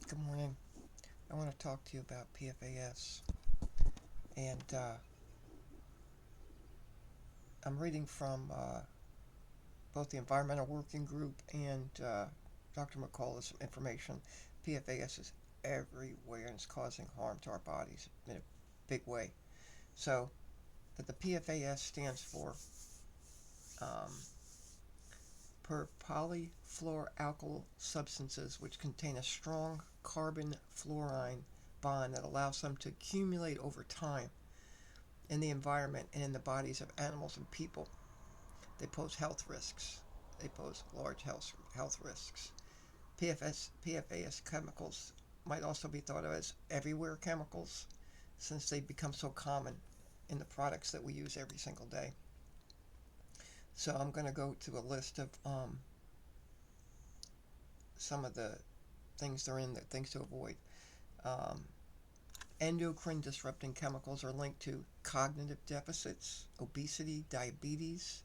Good morning. I want to talk to you about PFAS. And I'm reading from both the Environmental Working Group and Dr. McCullough's information. PFAS is everywhere and it's causing harm to our bodies in a big way. So, the PFAS stands for um, per polyfluoroalkyl substances, which contain a strong carbon fluorine bond that allows them to accumulate over time in the environment and in the bodies of animals and people. They pose health risks. They pose large health risks. PFAS chemicals might also be thought of as everywhere chemicals since they become so common in the products that we use every single day. So I'm going to go to a list of some of the things they're in, the things to avoid. Um, Endocrine disrupting chemicals are linked to cognitive deficits, obesity, diabetes,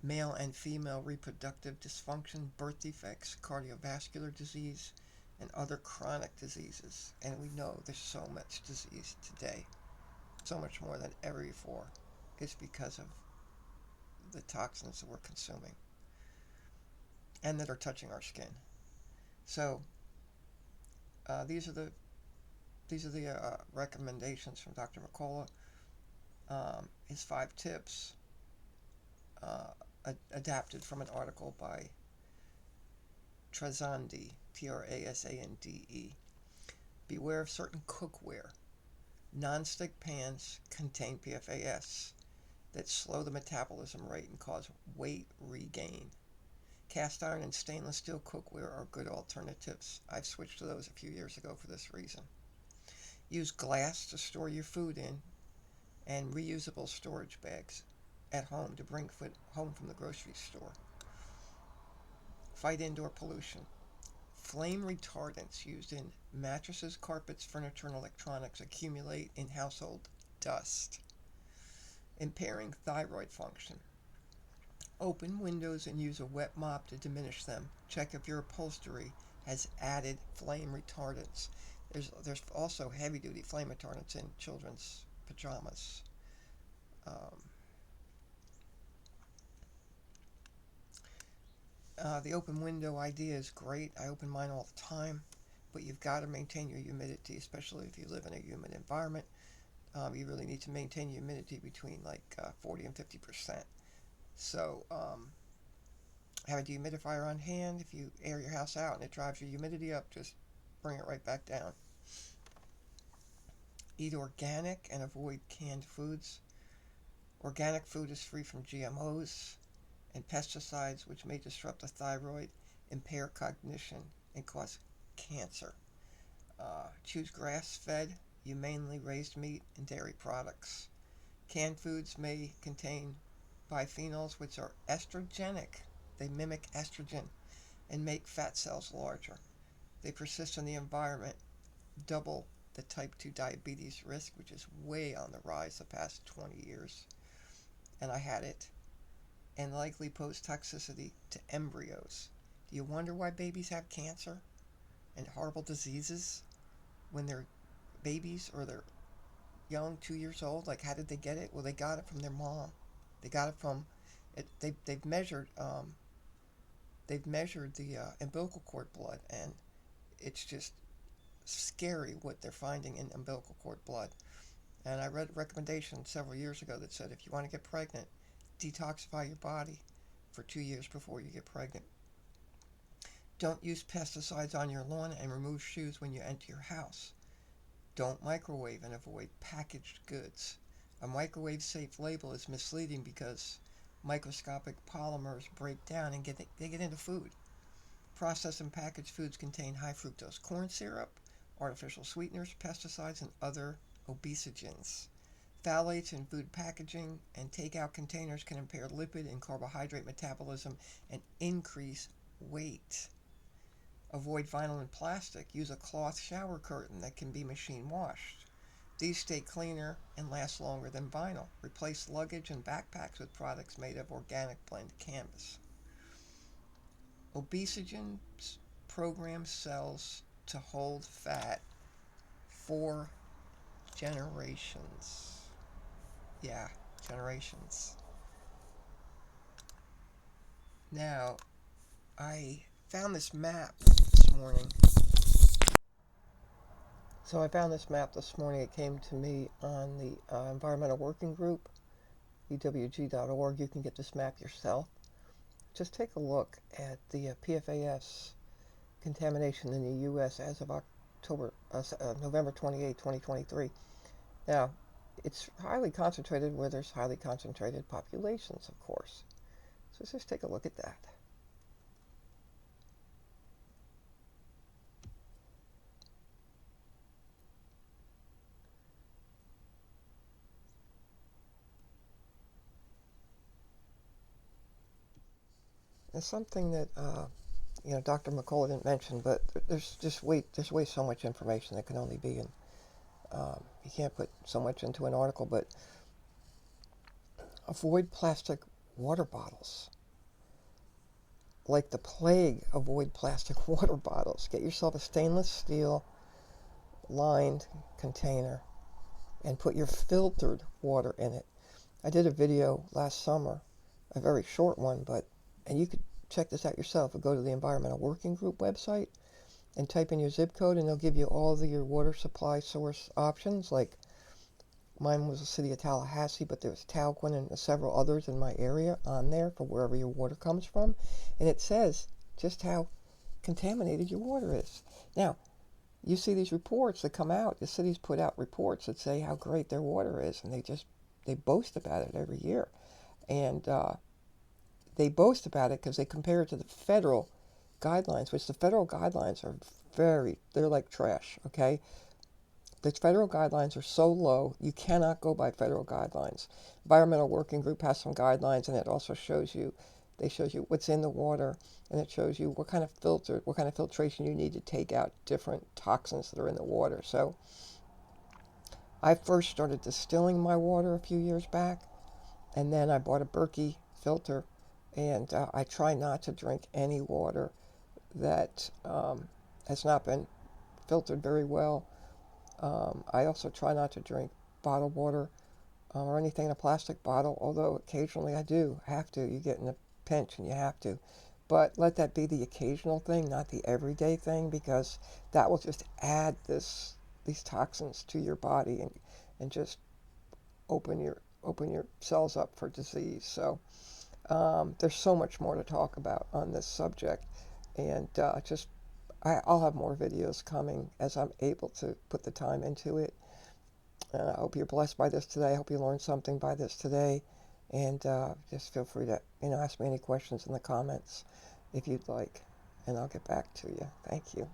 male and female reproductive dysfunction, birth defects, cardiovascular disease, and other chronic diseases. And we know there's so much disease today, so much more than ever before. It's because of the toxins that we're consuming and that are touching our skin. So uh, these are the recommendations from Dr. McCullough. His 5 tips, adapted from an article by Trasande, Trasande. Beware of certain cookware. Non-stick pans contain PFAS that slow the metabolism rate and cause weight regain. Cast iron and stainless steel cookware are good alternatives. I've switched to those a few years ago for this reason. Use glass to store your food in and reusable storage bags at home to bring food home from the grocery store. Fight indoor pollution. Flame retardants used in mattresses, carpets, furniture, and electronics accumulate in household dust, impairing thyroid function. Open windows and use a wet mop to diminish them. Check if your upholstery has added flame retardants. There's also heavy duty flame retardants in children's pajamas. Um, the open window idea is great. I open mine all the time, but you've got to maintain your humidity, especially if you live in a humid environment. You really need to maintain humidity between 40 and 50%. So have a dehumidifier on hand. If you air your house out and it drives your humidity up, just bring it right back down. Eat organic and avoid canned foods. Organic food is free from GMOs and pesticides, which may disrupt the thyroid, impair cognition, and cause cancer. Choose grass-fed, humanely raised meat and dairy products. Canned foods may contain biphenyls, which are estrogenic. They mimic estrogen and make fat cells larger. They persist in the environment, double the type 2 diabetes risk, which is way on the rise the past 20 years. And I had it. And likely pose toxicity to embryos. Do you wonder why babies have cancer and horrible diseases when they're babies or they're young, 2 years old? Like, how did they get it? Well, they got it from their mom. They got it from it. They've measured the umbilical cord blood, and it's just scary what they're finding in umbilical cord blood. And I read a recommendation several years ago that said if you want to get pregnant, detoxify your body for 2 years before you get pregnant. Don't use pesticides on your lawn and remove shoes when you enter your house. Don't microwave and avoid packaged goods. A microwave safe label is misleading because microscopic polymers break down and they get into food. Processed and packaged foods contain high fructose corn syrup, artificial sweeteners, pesticides, and other obesogens. Phthalates in food packaging and takeout containers can impair lipid and carbohydrate metabolism and increase weight. Avoid vinyl and plastic. Use a cloth shower curtain that can be machine washed. These stay cleaner and last longer than vinyl. Replace luggage and backpacks with products made of organic blend canvas. Obesogens program cells to hold fat for generations. Yeah, generations. Now, I found this map this morning. So I found this map this morning. It came to me on the Environmental Working Group, ewg.org. You can get this map yourself. Just take a look at the PFAS contamination in the U.S. as of November 28, 2023. Now, it's highly concentrated where there's highly concentrated populations, of course. So let's just take a look at that. It's something that Dr. McCullough didn't mention, but there's way so much information that can only be in. You can't put so much into an article, but avoid plastic water bottles. Like the plague, avoid plastic water bottles. Get yourself a stainless steel lined container and put your filtered water in it. I did a video last summer, a very short one, and you could check this out yourself. Go to the Environmental Working Group website and type in your zip code, and they'll give you all of your water supply source options. Like mine was the city of Tallahassee, but there's Talquin and several others in my area on there for wherever your water comes from. And it says just how contaminated your water is. Now, you see these reports that come out. The cities put out reports that say how great their water is, and they boast about it every year. And they boast about it because they compare it to the federal guidelines, which the federal guidelines are they're like trash, okay? The federal guidelines are so low, you cannot go by federal guidelines. Environmental Working Group has some guidelines, and it also shows you what's in the water, and it shows you what kind of filtration you need to take out different toxins that are in the water. So I first started distilling my water a few years back, and then I bought a Berkey filter, and I try not to drink any water that has not been filtered very well. I also try not to drink bottled water or anything in a plastic bottle, although occasionally I do have to. You get in a pinch and you have to. But let that be the occasional thing, not the everyday thing, because that will just add these toxins to your body and just open your cells up for disease. So there's so much more to talk about on this subject, and I'll have more videos coming as I'm able to put the time into it. I hope you're blessed by this today. I hope you learned something by this today. And just feel free to ask me any questions in the comments if you'd like, and I'll get back to you. Thank you.